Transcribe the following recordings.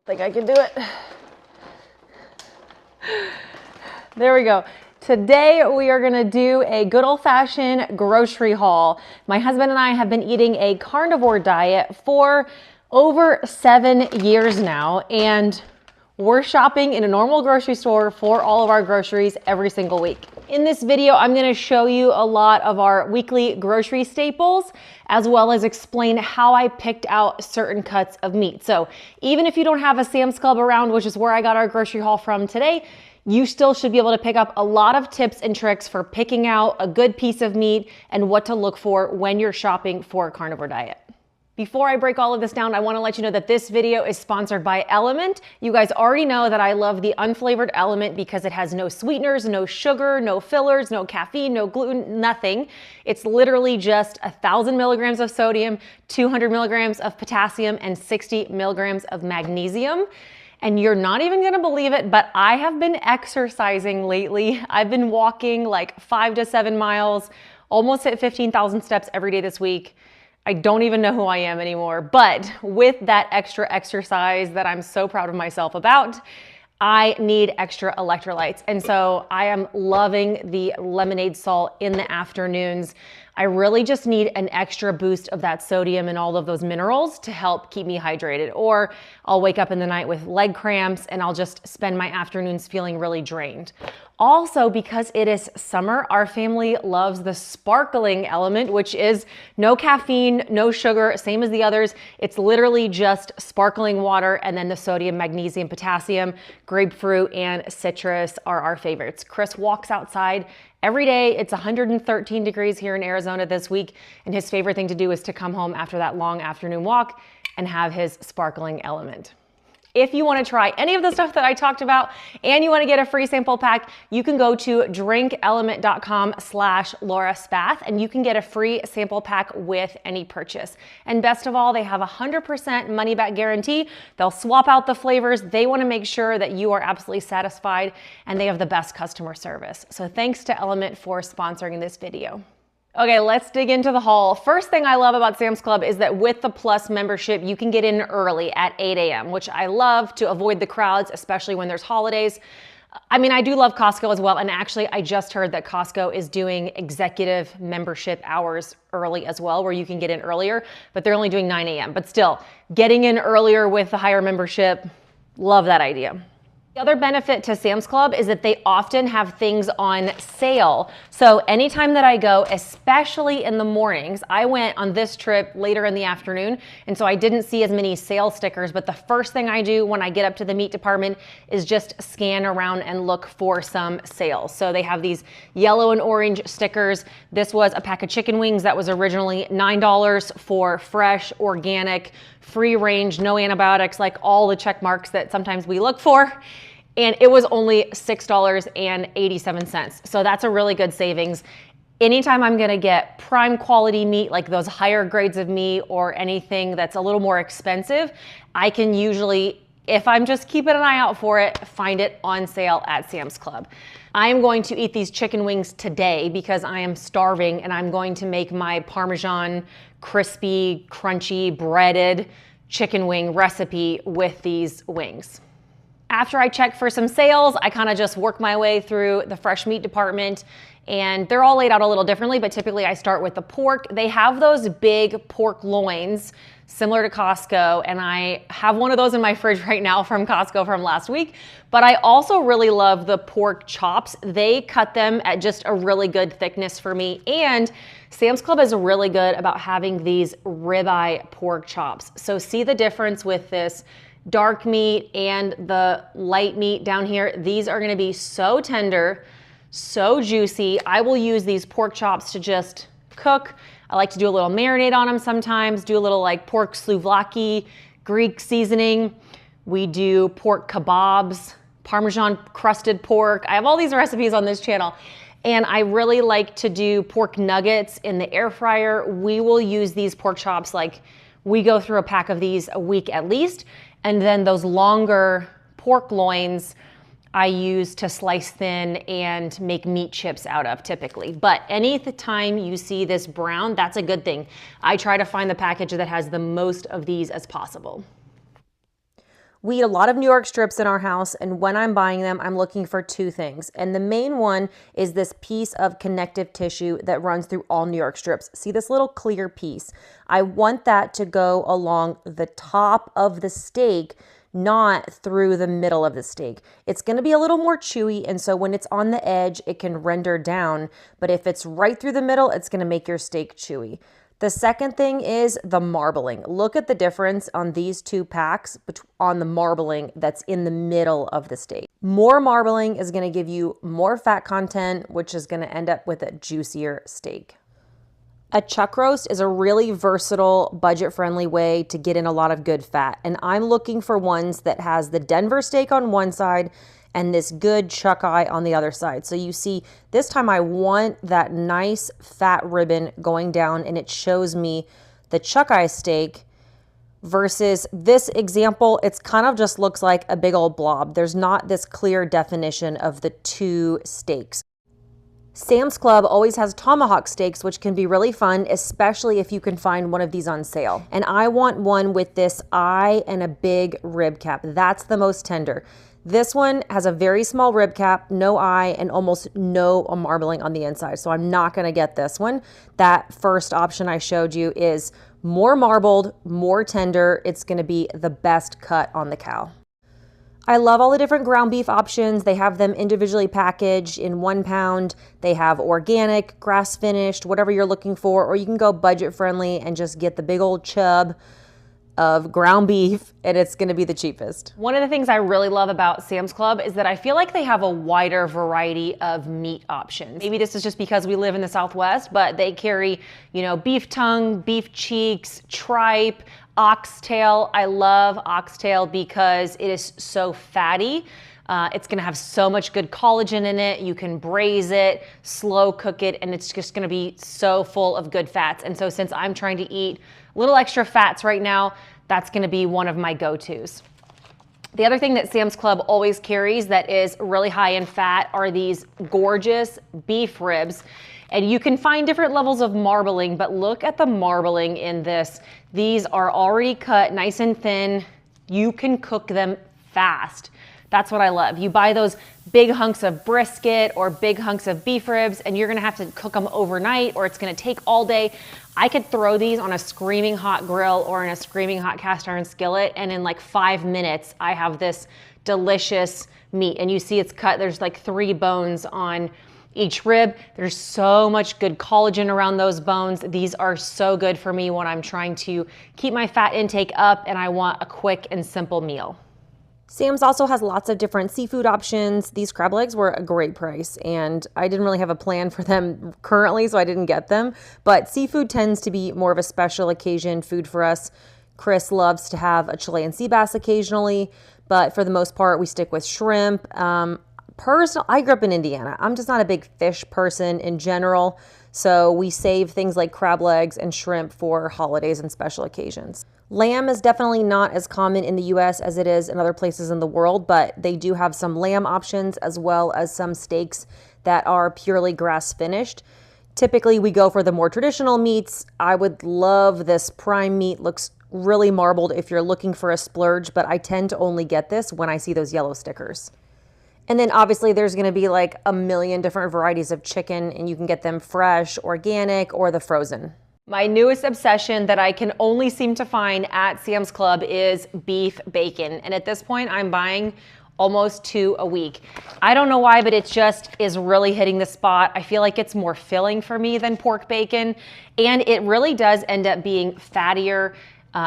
Think I can do it. There we go. Today we are gonna do a good old-fashioned grocery haul. My husband and I have been eating a carnivore diet for over 7 years now, and we're shopping in a normal grocery store for all of our groceries every single week. In this video, I'm gonna show you a lot of our weekly grocery staples, as well as explain how I picked out certain cuts of meat. So even if you don't have a Sam's Club around, which is where I got our grocery haul from today, you still should be able to pick up a lot of tips and tricks for picking out a good piece of meat and what to look for when you're shopping for a carnivore diet. Before I break all of this down, I want to let you know that this video is sponsored by Element. You guys already know that I love the unflavored Element because it has no sweeteners, no sugar, no fillers, no caffeine, no gluten, nothing. It's literally just 1,000 milligrams of sodium, 200 milligrams of potassium, and 60 milligrams of magnesium. And you're not even gonna believe it, but I have been exercising lately. I've been walking like 5 to 7 miles, almost hit 15,000 steps every day this week. I don't even know who I am anymore, but with that extra exercise that I'm so proud of myself about, I need extra electrolytes. And so I am loving the lemonade salt in the afternoons. I really just need an extra boost of that sodium and all of those minerals to help keep me hydrated. Or I'll wake up in the night with leg cramps and I'll just spend my afternoons feeling really drained. Also, because it is summer, our family loves the sparkling element, which is no caffeine, no sugar, same as the others. It's literally just sparkling water, and then the sodium, magnesium, potassium, grapefruit, and citrus are our favorites. Chris walks outside every day. It's 113 degrees here in Arizona this week, and his favorite thing to do is to come home after that long afternoon walk and have his sparkling element. If you want to try any of the stuff that I talked about and you want to get a free sample pack, you can go to drinkelement.com/LauraESPATH and you can get a free sample pack with any purchase. And best of all, they have a 100% money back guarantee. They'll swap out the flavors. They want to make sure that you are absolutely satisfied, and they have the best customer service. So thanks to Element for sponsoring this video. Okay, let's dig into the haul. First thing I love about Sam's Club is that with the Plus membership, you can get in early at 8 a.m., which I love to avoid the crowds, especially when there's holidays. I mean, I do love Costco as well. And actually, I just heard that Costco is doing executive membership hours early as well, where you can get in earlier, but they're only doing 9 a.m. But still, getting in earlier with the higher membership, love that idea. The other benefit to Sam's Club is that they often have things on sale. So anytime that I go, especially in the mornings, I went on this trip later in the afternoon, and so I didn't see as many sale stickers, but the first thing I do when I get up to the meat department is just scan around and look for some sales. So they have these yellow and orange stickers. This was a pack of chicken wings that was originally $9 for fresh, organic, free range, no antibiotics, like all the check marks that sometimes we look for. And it was only $6.87. So that's a really good savings. Anytime I'm gonna get prime quality meat, like those higher grades of meat or anything that's a little more expensive, I can usually, if I'm just keeping an eye out for it, find it on sale at Sam's Club. I am going to eat these chicken wings today because I am starving, and I'm going to make my Parmesan crispy, crunchy, breaded chicken wing recipe with these wings. After I check for some sales, I kind of just work my way through the fresh meat department, and they're all laid out a little differently, but typically I start with the pork. They have those big pork loins similar to Costco, and I have one of those in my fridge right now from Costco from last week, but I also really love the pork chops. They cut them at just a really good thickness for me, and Sam's Club is really good about having these ribeye pork chops. So see the difference with this dark meat and the light meat down here. These are gonna be so tender, so juicy. I will use these pork chops to just cook. I like to do a little marinade on them sometimes, do a little like pork souvlaki, Greek seasoning. We do pork kebabs, Parmesan crusted pork. I have all these recipes on this channel. And I really like to do pork nuggets in the air fryer. We will use these pork chops, like we go through a pack of these a week at least. And then those longer pork loins I use to slice thin and make meat chips out of typically. But any time you see this brown, that's a good thing. I try to find the package that has the most of these as possible. We eat a lot of New York strips in our house, and when I'm buying them, I'm looking for two things. And the main one is this piece of connective tissue that runs through all New York strips. See this little clear piece? I want that to go along the top of the steak, not through the middle of the steak. It's going to be a little more chewy, and so when it's on the edge, it can render down. But if it's right through the middle, it's going to make your steak chewy. The second thing is the marbling. Look at the difference on these two packs on the marbling that's in the middle of the steak. More marbling is going to give you more fat content, which is going to end up with a juicier steak. A chuck roast is a really versatile, budget-friendly way to get in a lot of good fat. And I'm looking for ones that has the Denver steak on one side and this good chuck eye on the other side. So you see, this time I want that nice fat ribbon going down, and it shows me the chuck eye steak versus this example. It's kind of just looks like a big old blob. There's not this clear definition of the two steaks. Sam's Club always has tomahawk steaks, which can be really fun, especially if you can find one of these on sale. And I want one with this eye and a big rib cap. That's the most tender. This one has a very small rib cap, no eye, and almost no marbling on the inside. So I'm not gonna get this one. That first option I showed you is more marbled, more tender. It's gonna be the best cut on the cow. I love all the different ground beef options. They have them individually packaged in 1 pound. They have organic, grass finished, whatever you're looking for, or you can go budget friendly and just get the big old chub of ground beef, and it's gonna be the cheapest. One of the things I really love about Sam's Club is that I feel like they have a wider variety of meat options. Maybe this is just because we live in the Southwest, but they carry, you know, beef tongue, beef cheeks, tripe, oxtail. I love oxtail because it is so fatty. It's gonna have so much good collagen in it. You can braise it, slow cook it, and it's just gonna be so full of good fats. And so since I'm trying to eat a little extra fats right now, that's gonna be one of my go-tos. The other thing that Sam's Club always carries that is really high in fat are these gorgeous beef ribs. And you can find different levels of marbling, but look at the marbling in this. These are already cut nice and thin. You can cook them fast. That's what I love. You buy those big hunks of brisket or big hunks of beef ribs, and you're gonna have to cook them overnight, or it's gonna take all day. I could throw these on a screaming hot grill or in a screaming hot cast iron skillet, and in like 5 minutes, I have this delicious meat. And you see it's cut, there's like 3 bones on each rib. There's so much good collagen around those bones. These are so good for me when I'm trying to keep my fat intake up and I want a quick and simple meal. Sam's also has lots of different seafood options. These crab legs were a great price, and I didn't really have a plan for them currently, so I didn't get them. But seafood tends to be more of a special occasion food for us. Chris loves to have a Chilean sea bass occasionally, but for the most part, we stick with shrimp. I grew up in Indiana. I'm just not a big fish person in general, so we save things like crab legs and shrimp for holidays and special occasions. Lamb is definitely not as common in the US as it is in other places in the world, but they do have some lamb options as well as some steaks that are purely grass finished. Typically, we go for the more traditional meats. I would love this prime meat. Looks really marbled if you're looking for a splurge, but I tend to only get this when I see those yellow stickers. And then obviously there's gonna be like a million different varieties of chicken, and you can get them fresh, organic, or the frozen. My newest obsession that I can only seem to find at Sam's Club is beef bacon. And at this point, I'm buying almost 2 a week. I don't know why, but it just is really hitting the spot. I feel like it's more filling for me than pork bacon. And it really does end up being fattier.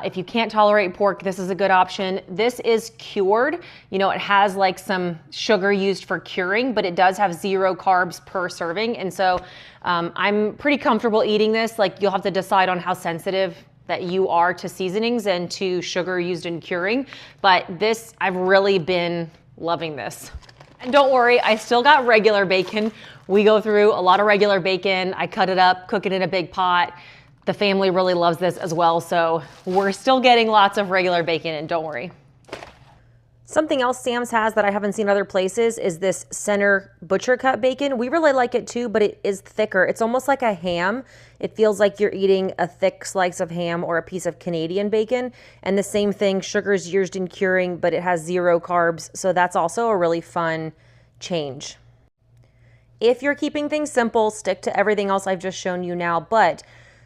If you can't tolerate pork, this is a good option. This is cured. You know, it has like some sugar used for curing, but it does have 0 carbs per serving. And so I'm pretty comfortable eating this. Like, you'll have to decide on how sensitive that you are to seasonings and to sugar used in curing. But this, I've really been loving this. And don't worry, I still got regular bacon. We go through a lot of regular bacon. I cut it up, cook it in a big pot. The family really loves this as well, so we're still getting lots of regular bacon, and don't worry. Something else Sam's has that I haven't seen other places is this center butcher cut bacon. We really like it too, but it is thicker. It's almost like a ham. It feels like you're eating a thick slice of ham or a piece of Canadian bacon. And the same thing, sugar is used in curing, but it has 0 carbs. So that's also a really fun change. If you're keeping things simple, stick to everything else I've just shown you now, but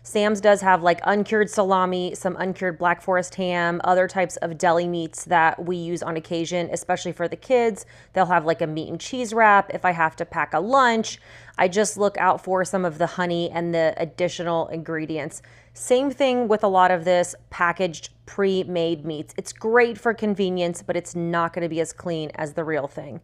Sam's does have like uncured salami, some uncured Black Forest ham, other types of deli meats that we use on occasion, especially for the kids. They'll have like a meat and cheese wrap. If I have to pack a lunch, I just look out for some of the honey and the additional ingredients. Same thing with a lot of this packaged pre-made meats. It's great for convenience, but it's not going to be as clean as the real thing.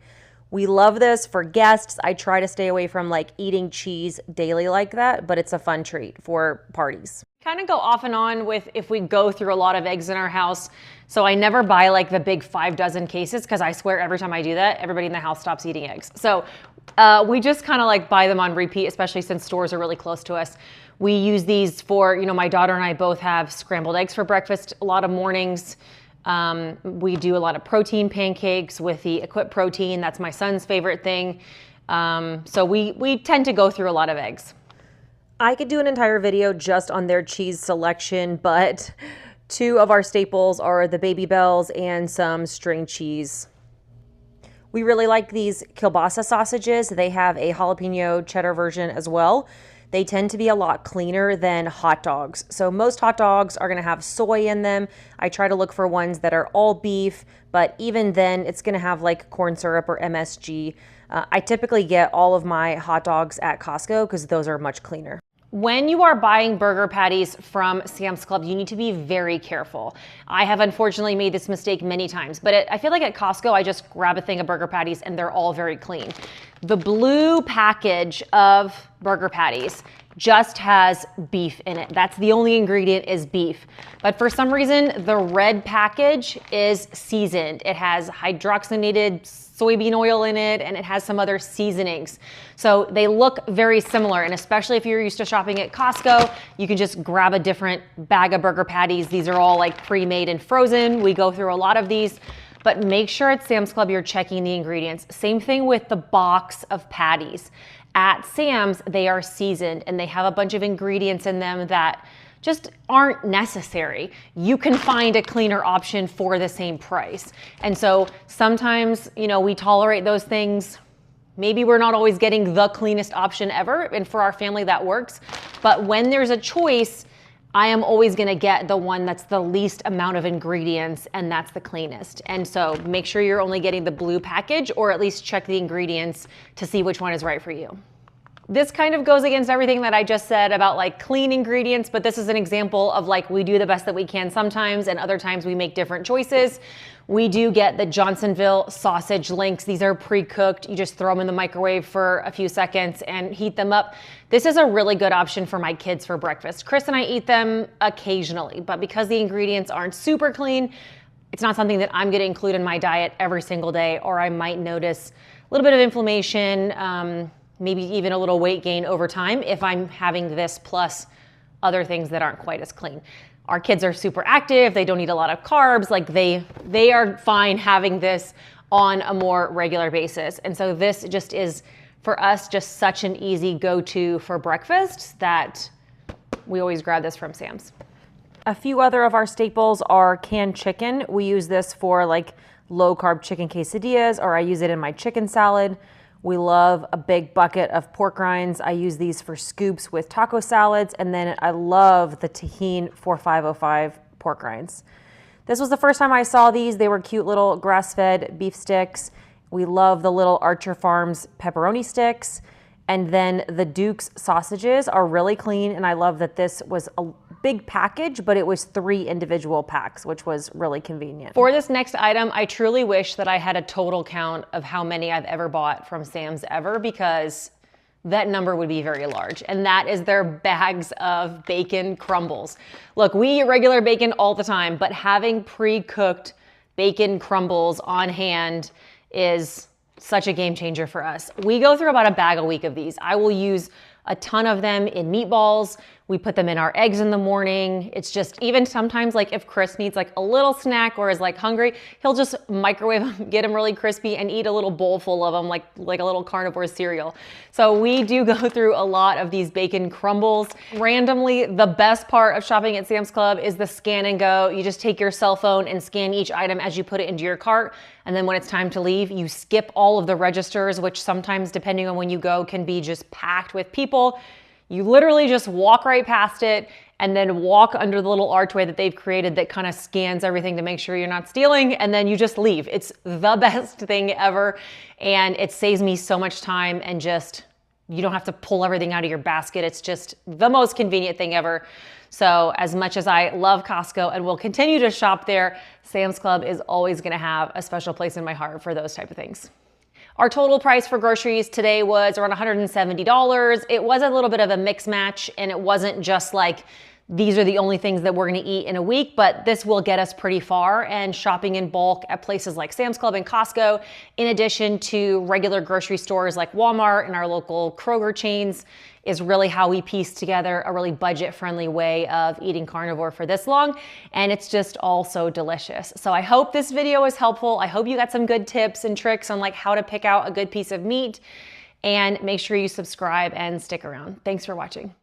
We love this for guests. I try to stay away from like eating cheese daily like that, but it's a fun treat for parties. Kind of go off and on with if we go through a lot of eggs in our house. So I never buy like the big 5 dozen cases because I swear every time I do that, everybody in the house stops eating eggs. So we just kind of like buy them on repeat, especially since stores are really close to us. We use these for, you know, my daughter and I both have scrambled eggs for breakfast a lot of mornings. We do a lot of protein pancakes with the Equip protein. That's my son's favorite thing. So we tend to go through a lot of eggs. I could do an entire video just on their cheese selection, but 2 of our staples are the Baby Bells and some string cheese. We really like these kielbasa sausages. They have a jalapeno cheddar version as well. They tend to be a lot cleaner than hot dogs. So most hot dogs are gonna have soy in them. I try to look for ones that are all beef, but even then it's gonna have like corn syrup or MSG. I typically get all of my hot dogs at Costco because those are much cleaner. When you are buying burger patties from Sam's Club, you need to be very careful. I have unfortunately made this mistake many times, but I feel like at Costco, I just grab a thing of burger patties and they're all very clean. The blue package of burger patties just has beef in it. That's the only ingredient is beef. But for some reason, the red package is seasoned. It has hydrogenated soybean oil in it, and it has some other seasonings. So they look very similar, and especially if you're used to shopping at Costco, you can just grab a different bag of burger patties. These are all like pre-made and frozen. We go through a lot of these, but make sure at Sam's Club you're checking the ingredients. Same thing with the box of patties. At Sam's, they are seasoned and they have a bunch of ingredients in them that just aren't necessary. You can find a cleaner option for the same price. And so sometimes, you know, we tolerate those things. Maybe we're not always getting the cleanest option ever, and for our family that works. But when there's a choice, I am always gonna get the one that's the least amount of ingredients and that's the cleanest. And so make sure you're only getting the blue package, or at least check the ingredients to see which one is right for you. This kind of goes against everything that I just said about like clean ingredients, but this is an example of like we do the best that we can sometimes, and other times we make different choices. We do get the Johnsonville sausage links. These are pre-cooked. You just throw them in the microwave for a few seconds and heat them up. This is a really good option for my kids for breakfast. Chris and I eat them occasionally, but because the ingredients aren't super clean, it's not something that I'm gonna include in my diet every single day, or I might notice a little bit of inflammation, maybe even a little weight gain over time if I'm having this plus other things that aren't quite as clean. Our kids are super active. They don't eat a lot of carbs. Like they are fine having this on a more regular basis. And so this just is, for us, just such an easy go-to for breakfast that we always grab this from Sam's. A few other of our staples are canned chicken. We use this for like low-carb chicken quesadillas, or I use it in my chicken salad. We love a big bucket of pork rinds. I use these for scoops with taco salads, and then I love the Tahine 4505 pork rinds. This was the first time I saw these. They were cute little grass-fed beef sticks. We love the little Archer Farms pepperoni sticks. And then the Duke's sausages are really clean, and I love that this was a big package, but it was 3 individual packs, which was really convenient. For this next item, I truly wish that I had a total count of how many I've ever bought from Sam's ever, because that number would be very large. And that is their bags of bacon crumbles. Look, we eat regular bacon all the time, but having pre-cooked bacon crumbles on hand is such a game changer for us. We go through about a bag a week of these. I will use a ton of them in meatballs. We put them in our eggs in the morning. It's just, even sometimes like if Chris needs like a little snack or is like hungry, he'll just microwave them, get them really crispy and eat a little bowl full of them like a little carnivore cereal. So we do go through a lot of these bacon crumbles. Randomly, the best part of shopping at Sam's Club is the scan and go. You just take your cell phone and scan each item as you put it into your cart. And then when it's time to leave, you skip all of the registers, which sometimes, depending on when you go, can be just packed with people. You literally just walk right past it and then walk under the little archway that they've created that kind of scans everything to make sure you're not stealing, and then you just leave. It's the best thing ever, and it saves me so much time, and just, you don't have to pull everything out of your basket. It's just the most convenient thing ever. So as much as I love Costco and will continue to shop there, Sam's Club is always gonna have a special place in my heart for those type of things. Our total price for groceries today was around $170. It was a little bit of a mix match, and it wasn't just like, these are the only things that we're gonna eat in a week, but this will get us pretty far. And shopping in bulk at places like Sam's Club and Costco, in addition to regular grocery stores like Walmart and our local Kroger chains, is really how we piece together a really budget-friendly way of eating carnivore for this long. And it's just all so delicious. So I hope this video was helpful. I hope you got some good tips and tricks on like how to pick out a good piece of meat. And make sure you subscribe and stick around. Thanks for watching.